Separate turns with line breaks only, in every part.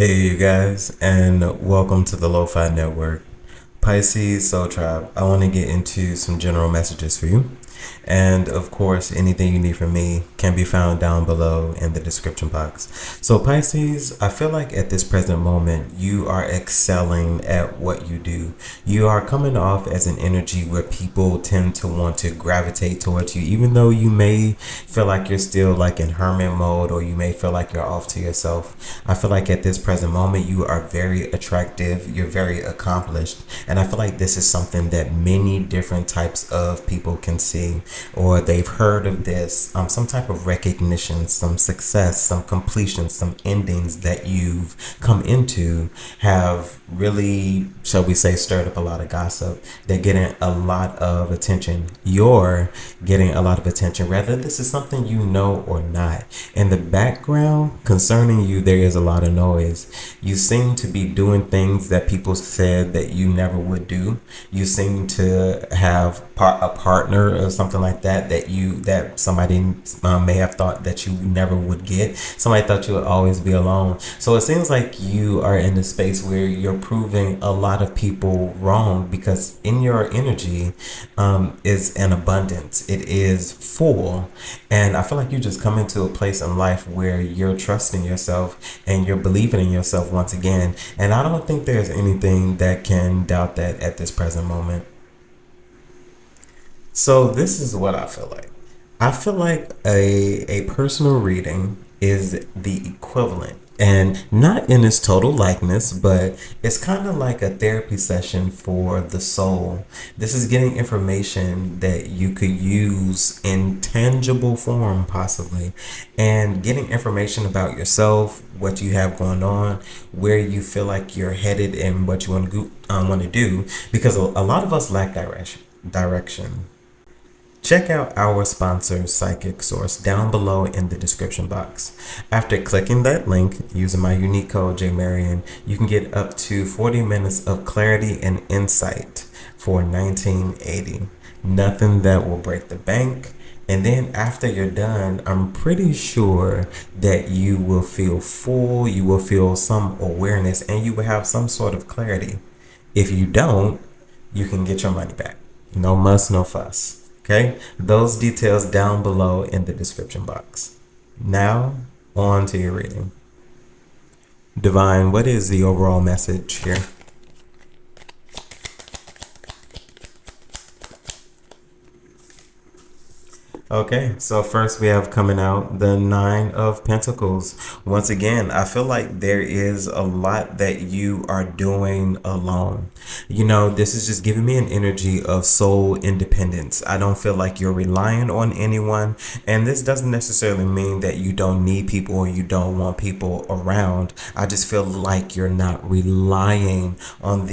Hey, you guys, and welcome to the Lofi-Network. Pisces Soul Tribe. I want to get into some general messages for you. And of course, anything you need from me can be found down below in the description box. So, Pisces, I feel like at this present moment, you are excelling at what you do. You are coming off as an energy where people tend to want to gravitate towards you, even though you may feel like you're still like in hermit mode, or you may feel like you're off to yourself. I feel like at this present moment, you are very attractive, you're very accomplished, and I feel like this is something that many different types of people can see, or they've heard of this, some type of recognition, some success, some completion, some endings that you've come into have really, shall we say, stirred up a lot of gossip. They're getting a lot of attention. You're getting a lot of attention, whether this is something you know or not. In the background concerning you, there is a lot of noise. You seem to be doing things that people said that you never would do. You seem to have a partner or something like that somebody may have thought that you never would get. Somebody thought you would always be alone. So it seems like you are in a space where you're proving a lot of people wrong, because in your energy is an abundance. It is full. And I feel like you just come into a place in life where you're trusting yourself and you're believing in yourself once again. And I don't think there's anything that can doubt that at this present moment. So this is what I feel like. I feel like a personal reading is the equivalent, and not in its total likeness, but it's kind of like a therapy session for the soul. This is getting information that you could use in tangible form, possibly, and getting information about yourself, what you have going on, where you feel like you're headed, and what you want to do, because a lot of us lack direction. Check out our sponsor, Psychic Source, down below in the description box. After clicking that link, using my unique code JMarian, you can get up to 40 minutes of clarity and insight for $19.80. Nothing that will break the bank. And then after you're done, I'm pretty sure that you will feel full, you will feel some awareness, and you will have some sort of clarity. If you don't, you can get your money back. No muss, no fuss. Okay, those details down below in the description box. Now, on to your reading. Divine, what is the overall message here? Okay, so first we have coming out the Nine of Pentacles. Once again, I feel like there is a lot that you are doing alone. You know, this is just giving me an energy of soul independence. I don't feel like you're relying on anyone, and this doesn't necessarily mean that you don't need people or you don't want people around. I just feel like you're not relying on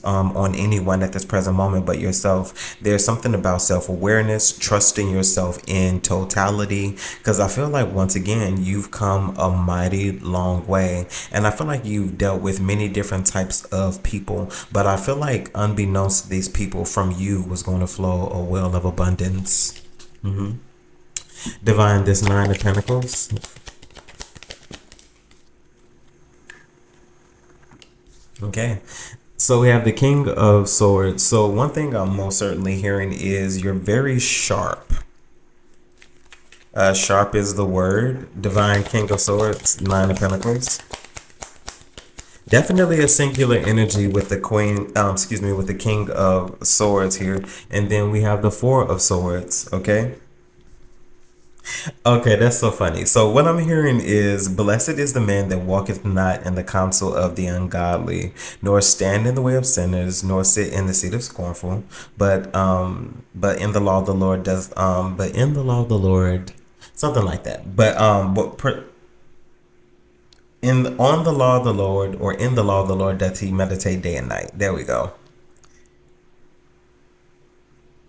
on anyone at this present moment but yourself. There's something about self-awareness, trusting yourself in totality, because I feel like once again you've come a mighty long way, and I feel like you've dealt with many different types of people, but I feel like unbeknownst to these people, from you was going to flow a well of abundance. Divine, this Nine of Pentacles. Okay, so we have the King of Swords. So one thing I'm most certainly hearing is you're very sharp. Sharp is the word. Divine, King of Swords, Nine of Pentacles. Definitely a singular energy with the with the King of Swords here. And then we have the Four of Swords, okay? Okay, that's so funny. So what I'm hearing is, blessed is the man that walketh not in the counsel of the ungodly, nor stand in the way of sinners, nor sit in the seat of scornful, but in the law of the Lord but in the law of the Lord, something like that. But on the law of the Lord, or in the law of the Lord, doth he meditate day and night. There we go.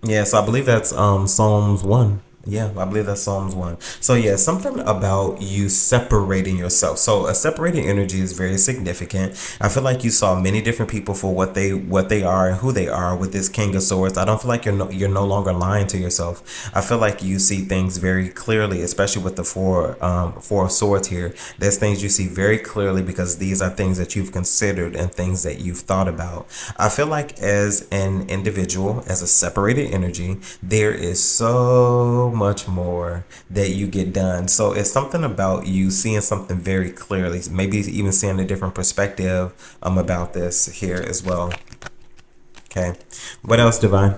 Yeah, so I believe that's Psalms 1. Yeah, I believe that's Psalms 1. So yeah, something about you separating yourself. So a separating energy is very significant. I feel like you saw many different people for what they are and who they are with this King of Swords. I don't feel like you're no longer lying to yourself. I feel like you see things very clearly, especially with the four of swords here. There's things you see very clearly because these are things that you've considered and things that you've thought about. I feel like as an individual, as a separated energy, there is so much more that you get done. So it's something about you seeing something very clearly, maybe even seeing a different perspective about this here as well. Okay. What else, Divine?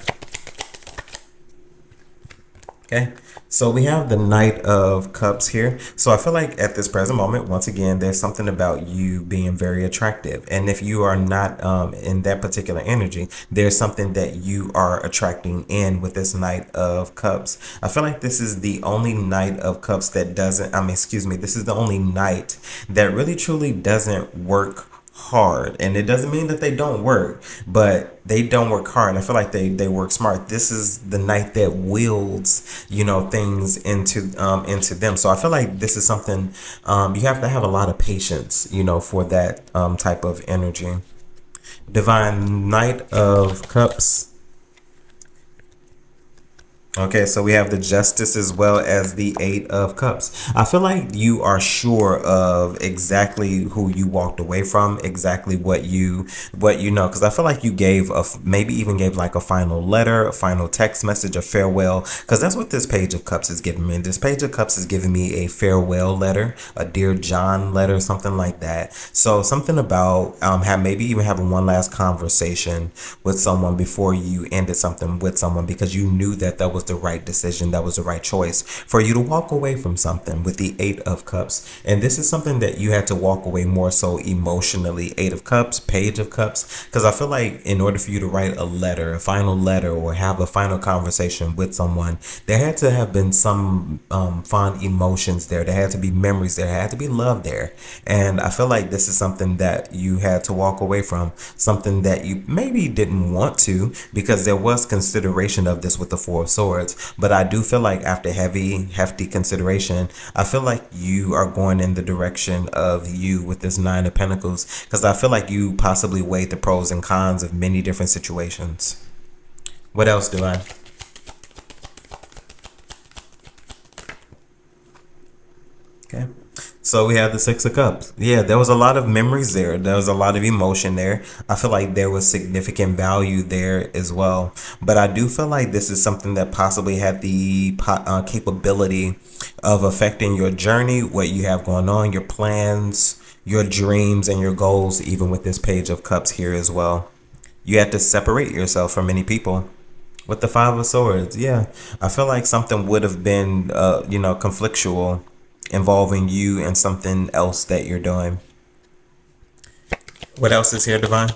Okay. So we have the Knight of Cups here. So I feel like at this present moment, once again, there's something about you being very attractive. And if you are not in that particular energy, there's something that you are attracting in with this Knight of Cups. I feel like this is the only Knight of Cups that doesn't, excuse me, this is the only Knight that really truly doesn't work hard. And it doesn't mean that they don't work, but they don't work hard. I feel like they work smart. This is the Knight that wields things into them. So I feel like this is something you have to have a lot of patience for that type of energy. Divine Knight of Cups. Okay, so we have the Justice as well as the Eight of Cups. I feel like you are sure of exactly who you walked away from, exactly what you know, because I feel like you gave maybe even gave like a final letter, a final text message, a farewell, because that's what this Page of Cups is giving me. This Page of Cups is giving me a farewell letter, a Dear John letter, something like that. So something about maybe even having one last conversation with someone before you ended something with someone because you knew that was the right decision, that was the right choice for you to walk away from something with the Eight of Cups. And this is something that you had to walk away more so emotionally. Eight of Cups, Page of Cups, because I feel like in order for you to write a letter, a final letter, or have a final conversation with someone, there had to have been some fond emotions there. There had to be memories there. There had to be love there. And I feel like this is something that you had to walk away from, something that you maybe didn't want to, because there was consideration of this with the Four of Swords. But I do feel like after hefty consideration, I feel like you are going in the direction of you with this Nine of Pentacles, because I feel like you possibly weighed the pros and cons of many different situations. What else do I? Okay. So we have the Six of Cups. Yeah, there was a lot of memories there. There was a lot of emotion there. I feel like there was significant value there as well. But I do feel like this is something that possibly had the capability of affecting your journey, what you have going on, your plans, your dreams, and your goals, even with this Page of Cups here as well. You had to separate yourself from many people. With the Five of Swords, yeah. I feel like something would have been, conflictual involving you and something else that you're doing. What else is here, Divine?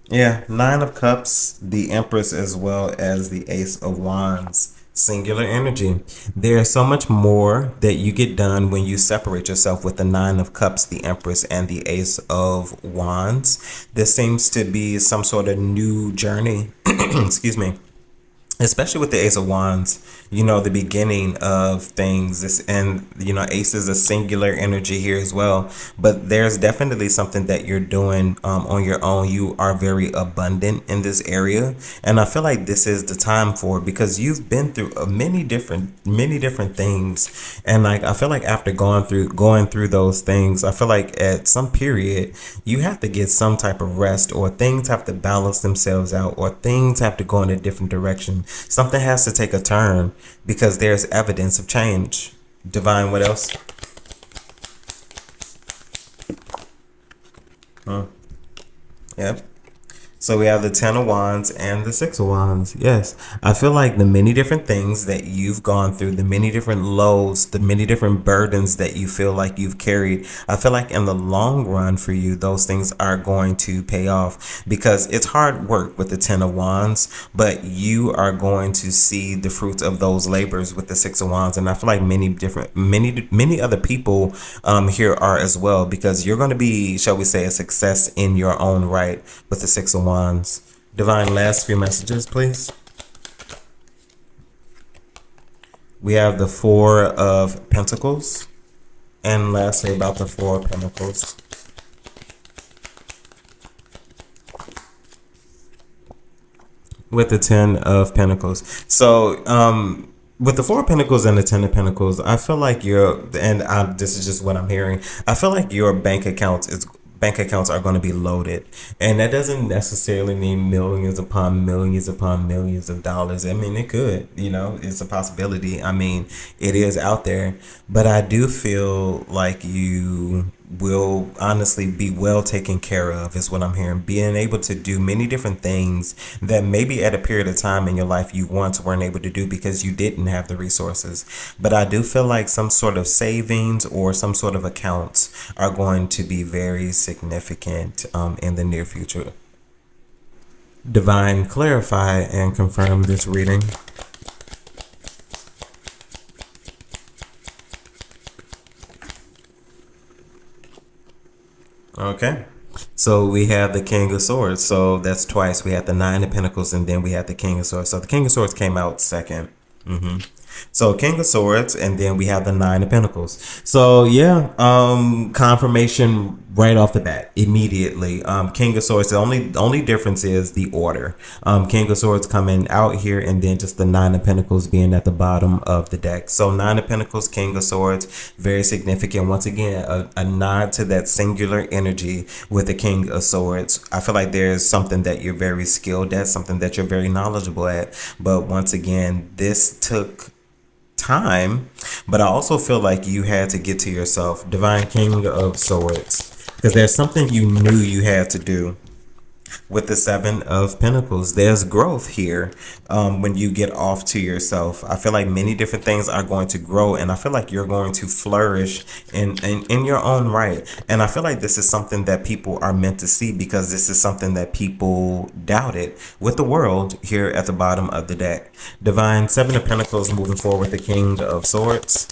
Yeah, Nine of Cups, the Empress, as well as the Ace of Wands. Singular energy. There's so much more that you get done when you separate yourself with the Nine of Cups, the Empress, and the Ace of Wands. This seems to be some sort of new journey. Excuse me. Especially with the Ace of Wands, the beginning of things. And Ace is a singular energy here as well. But there's definitely something that you're doing on your own. You are very abundant in this area, and I feel like this is the time for it, because you've been through many different things. And like, I feel like after going through those things, I feel like at some period you have to get some type of rest, or things have to balance themselves out, or things have to go in a different direction. Something has to take a turn because there's evidence of change. Divine, what else? Yep. So we have the Ten of Wands and the Six of Wands. Yes, I feel like the many different things that you've gone through, the many different loads, the many different burdens that you feel like you've carried, I feel like in the long run for you, those things are going to pay off, because it's hard work with the Ten of Wands, but you are going to see the fruits of those labors with the Six of Wands. And I feel like many other people here are as well, because you're going to be, shall we say, a success in your own right with the Six of Wands. Wands. Divine, last few messages, please. We have the Four of Pentacles. And lastly, about the Four of Pentacles. With the Ten of Pentacles. So, with the Four of Pentacles and the Ten of Pentacles, I feel like this is just what I'm hearing. I feel like your bank accounts are going to be loaded, and that doesn't necessarily mean millions upon millions of dollars. I mean, it could, it's a possibility. I mean, it is out there, but I do feel like you will honestly be well taken care of, is what I'm hearing. Being able to do many different things that maybe at a period of time in your life you once weren't able to do because you didn't have the resources. But I do feel like some sort of savings or some sort of accounts are going to be very significant in the near future. Divine, clarify and confirm this reading. Okay. So we have the King of Swords. So that's twice. We had the Nine of Pentacles and then we had the King of Swords. So the King of Swords came out second. So King of Swords, and then we have the Nine of Pentacles. So yeah, confirmation right off the bat, immediately. King of Swords. The only difference is the order. King of Swords coming out here, and then just the Nine of Pentacles being at the bottom of the deck. So Nine of Pentacles, King of Swords, very significant. Once again, a nod to that singular energy with the King of Swords. I feel like there's something that you're very skilled at, something that you're very knowledgeable at. But once again, this took time, but I also feel like you had to get to yourself. Divine, King of Swords, because there's something you knew you had to do. With the Seven of Pentacles, there's growth here. When you get off to yourself, I feel like many different things are going to grow, and I feel like you're going to flourish in your own right. And I feel like this is something that people are meant to see, because this is something that people doubted with the World here at the bottom of the deck. Divine, Seven of Pentacles, moving forward with the King of Swords.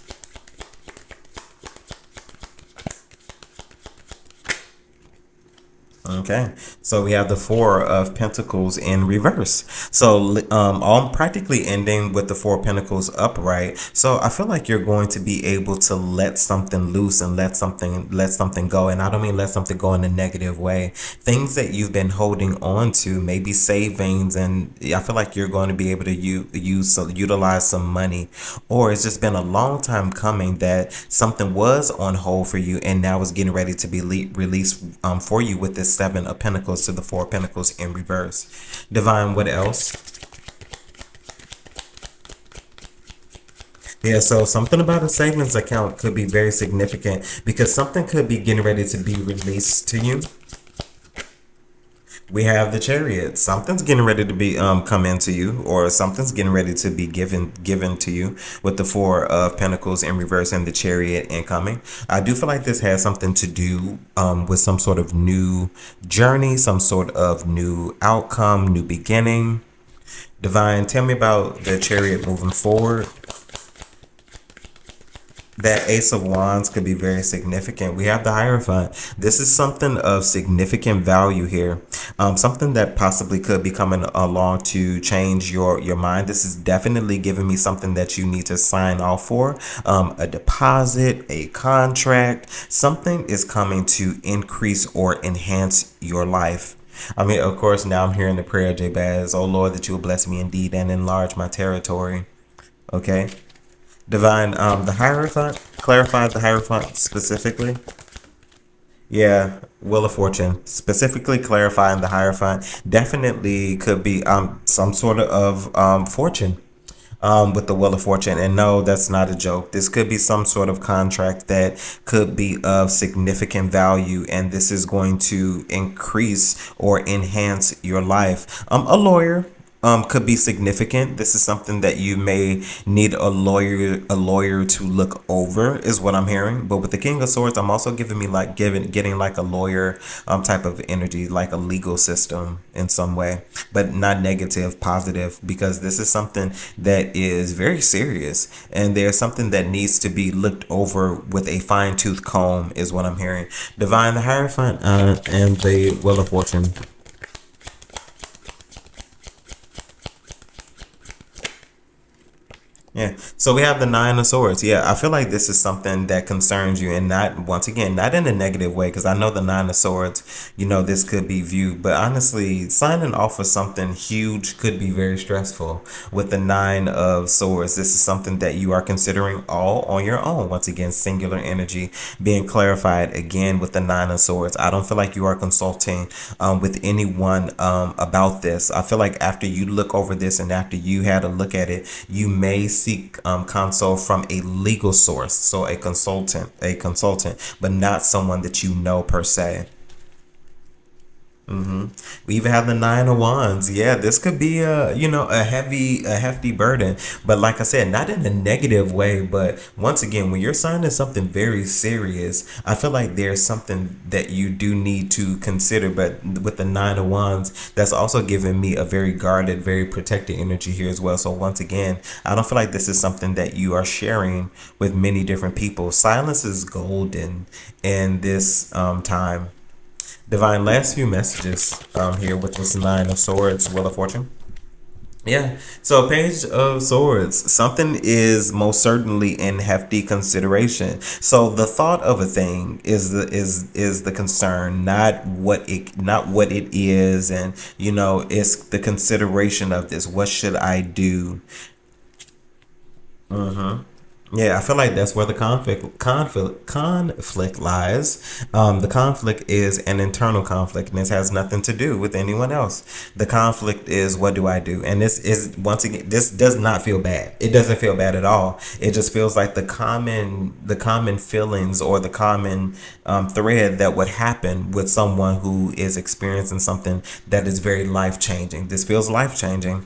Okay, so we have the Four of Pentacles in reverse. So all practically ending with the Four of Pentacles upright. So I feel like you're going to be able to let something loose and let something go. And I don't mean let something go in a negative way. Things that you've been holding on to, maybe savings, and I feel like you're going to be able to utilize some money, or it's just been a long time coming that something was on hold for you, and now it's getting ready to be released for you with this Seven of Pentacles to the Four of Pentacles in reverse. Divine, what else? Yeah, so something about a savings account could be very significant, because something could be getting ready to be released to you. We have the Chariot. Something's getting ready to be come into you, or something's getting ready to be given to you with the Four of Pentacles in reverse and the Chariot incoming. I do feel like this has something to do with some sort of new journey, some sort of new outcome, new beginning. Divine, tell me about the Chariot moving forward. That Ace of Wands could be very significant. We have the Hierophant. This is something of significant value here. Something that possibly could be coming along to change your mind. This is definitely giving me something that you need to sign off for. A deposit, a contract. Something is coming to increase or enhance your life. I mean, of course, now I'm hearing the prayer, Jabez. Oh Lord, that you will bless me indeed and enlarge my territory. Okay. Divine, the Hierophant, clarify the Hierophant specifically. Yeah, Wheel of Fortune, specifically clarifying the Hierophant, definitely could be some sort of fortune with the Wheel of Fortune. And no, that's not a joke. This could be some sort of contract that could be of significant value, and this is going to increase or enhance your life. A lawyer could be significant. This is something that you may need a lawyer to look over, is what I'm hearing. But with the King of Swords, I'm also getting like a lawyer type of energy, like a legal system in some way, but not negative, positive, because this is something that is very serious, and there's something that needs to be looked over with a fine-tooth comb, is what I'm hearing. Divine, the Hierophant, and the Wheel of Fortune. Yeah. So we have the Nine of Swords. Yeah, I feel like this is something that concerns you, and not, once again, not in a negative way, because I know the Nine of Swords, this could be viewed, but honestly, signing off for something huge could be very stressful. With the Nine of Swords, this is something that you are considering all on your own. Once again, singular energy being clarified again with the Nine of Swords. I don't feel like you are consulting with anyone about this. I feel like after you look over this and after you had a look at it, you may seek counsel from a legal source, so a consultant, but not someone that you know per se. We even have the Nine of Wands. Yeah, this could be a hefty burden, but like I said, not in a negative way. But once again, when you're signing something very serious, I feel like there's something that you do need to consider. But with the Nine of Wands, that's also giving me a very guarded, very protected energy here as well. So once again, I don't feel like this is something that you are sharing with many different people. Silence is golden in this time. Divine, last few messages here with this Nine of Swords, Wheel of Fortune. Yeah. So Page of Swords, something is most certainly in hefty consideration. So the thought of a thing is the concern, not what it is, and it's the consideration of this. What should I do? Yeah, I feel like that's where the conflict lies. The conflict is an internal conflict, and this has nothing to do with anyone else. The conflict is, what do I do? And this is, once again, this does not feel bad. It doesn't feel bad at all. It just feels like the common feelings, or the common thread that would happen with someone who is experiencing something that is very life changing. This feels life changing.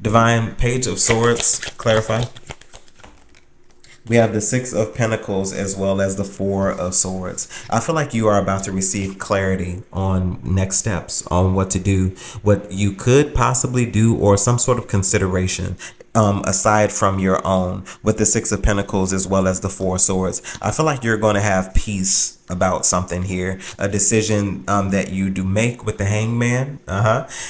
Divine, Page of Swords, clarify. We have the Six of Pentacles as well as the Four of Swords. I feel like you are about to receive clarity on next steps, on what to do, what you could possibly do, or some sort of consideration aside from your own, with the Six of Pentacles as well as the Four of Swords. I feel like you're going to have peace about something here, a decision that you do make with the Hangman.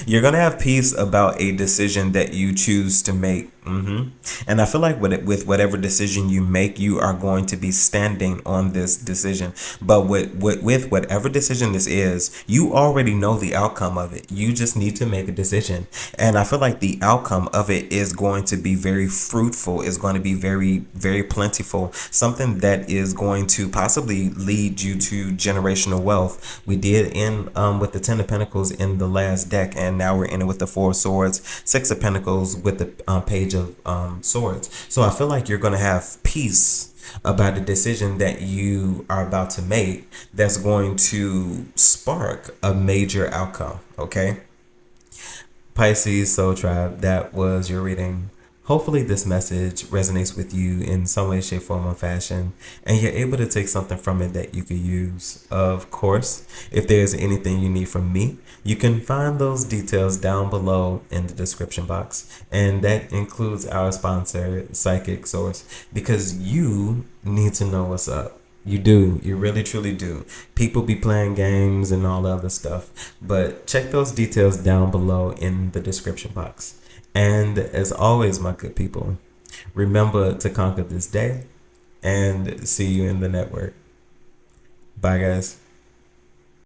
You're gonna have peace about a decision that you choose to make. And I feel like with whatever decision you make, you are going to be standing on this decision. But with whatever decision this is, you already know the outcome of it. You just need to make a decision, and I feel like the outcome of it is going to be very fruitful. Is going to be very, very plentiful. Something that is going to possibly lead you to generational wealth. We did end with the Ten of Pentacles in the last deck, and now we're in it with the Four of Swords, Six of Pentacles with the Page of Swords. So I feel like you're going to have peace about a decision that you are about to make that's going to spark a major outcome. Okay, Pisces Soul Tribe, that was your reading. Hopefully this message resonates with you in some way, shape, form, or fashion, and you're able to take something from it that you could use. Of course, if there's anything you need from me, you can find those details down below in the description box. And that includes our sponsor, Psychic Source, because you need to know what's up. You do. You really, truly do. People be playing games and all the other stuff. But check those details down below in the description box. And as always, my good people, remember to conquer this day, and see you in the network. Bye, guys.